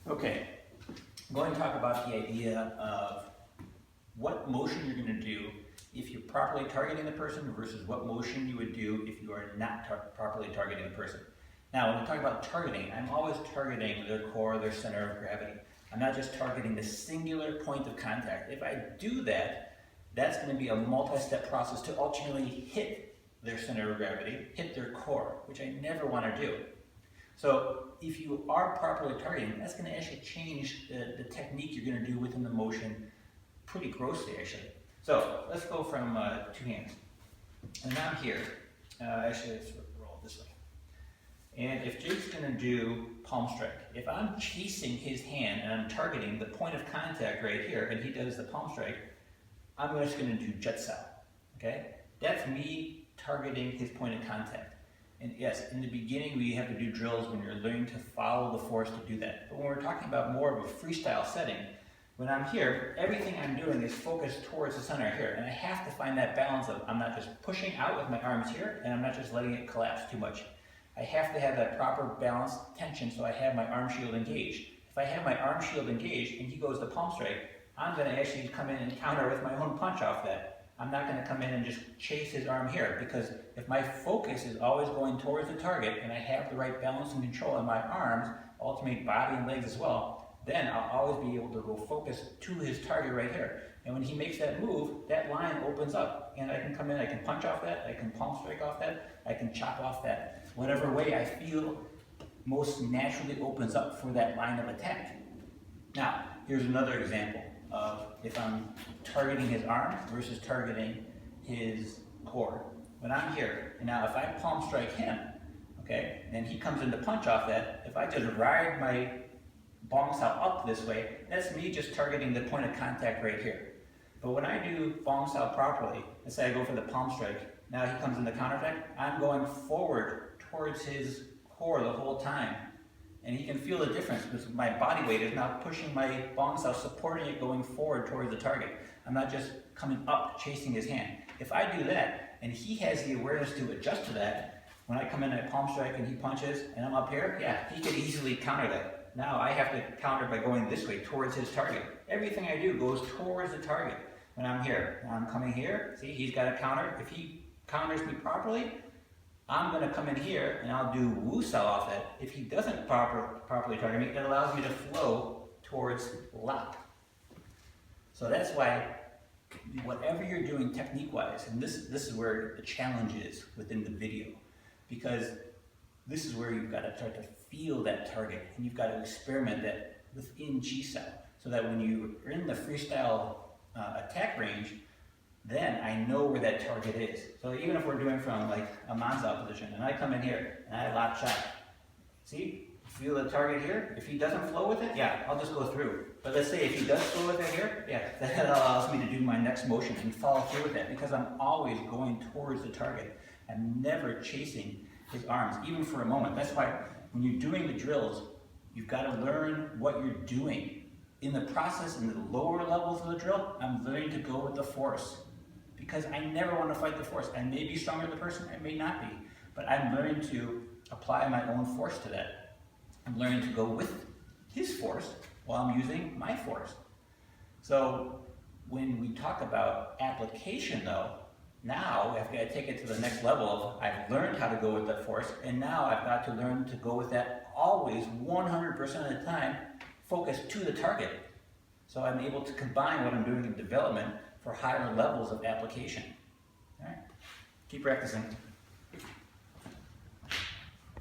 Okay, I'm going to talk about the idea of what motion you're going to do if you're properly targeting the person versus what motion you would do if you are not properly targeting the person. Now, when we talk about targeting, I'm always targeting their core, their center of gravity. I'm not just targeting the singular point of contact. If I do that, that's going to be a multi-step process to ultimately hit their center of gravity, hit their core, which I never want to do. So if you are properly targeting, that's going to actually change the technique you're going to do within the motion pretty grossly, actually. So let's go from two hands. And I'm here. Actually, let's roll this way. And if Jake's going to do palm strike, if I'm chasing his hand and I'm targeting the point of contact right here, and he does the palm strike, I'm just going to do jet style. Okay? That's me targeting his point of contact. And yes, in the beginning we have to do drills when you're learning to follow the force to do that. But when we're talking about more of a freestyle setting, when I'm here, everything I'm doing is focused towards the center here. And I have to find that balance of I'm not just pushing out with my arms here, and I'm not just letting it collapse too much. I have to have that proper balance tension so I have my arm shield engaged. If I have my arm shield engaged and he goes to palm strike, I'm going to actually come in and counter with my own punch off that. I'm not going to come in and just chase his arm here, because if my focus is always going towards the target and I have the right balance and control on my arms, ultimately body and legs as well, then I'll always be able to go focus to his target right here. And when he makes that move, that line opens up and I can come in, I can punch off that, I can palm strike off that, I can chop off that. Whatever way I feel most naturally opens up for that line of attack. Now, here's another example of if I'm targeting his arm versus targeting his core. When I'm here, and now if I palm strike him, okay, and he comes in to punch off that, if I just ride my bong sao up this way, that's me just targeting the point of contact right here. But when I do bong sao properly, let's say I go for the palm strike, now he comes in the counter attack, I'm going forward towards his core the whole time. And he can feel the difference because my body weight is now pushing my bong sao, supporting it going forward towards the target. I'm not just coming up, chasing his hand. If I do that, and he has the awareness to adjust to that, when I come in at palm strike and he punches, and I'm up here, yeah, he could easily counter that. Now I have to counter by going this way, towards his target. Everything I do goes towards the target. When I'm here, now I'm coming here, see, he's got a counter. If he counters me properly, I'm going to come in here and I'll do Wu Sao off that. If he doesn't properly target me, it allows me to flow towards lap. So that's why whatever you're doing technique-wise, and this is where the challenge is within the video, because this is where you've got to start to feel that target and you've got to experiment that within Chi Sao, so that when you're in the freestyle attack range, then I know where that target is. So even if we're doing from like a Manzao position, and I come in here, and I lap shot, see, feel the target here? If he doesn't flow with it, yeah, I'll just go through. But let's say if he does flow with it here, yeah, that allows me to do my next motion and follow through with that, because I'm always going towards the target. I'm never chasing his arms, even for a moment. That's why when you're doing the drills, you've got to learn what you're doing. In the process, in the lower levels of the drill, I'm learning to go with the force. Because I never want to fight the force. I may be stronger than the person, I may not be. But I'm learning to apply my own force to that. I'm learning to go with his force while I'm using my force. So when we talk about application though, now I've got to take it to the next level of I've learned how to go with that force, and now I've got to learn to go with that always 100% of the time, focus to the target. So I'm able to combine what I'm doing in development for higher levels of application. All right? Keep practicing.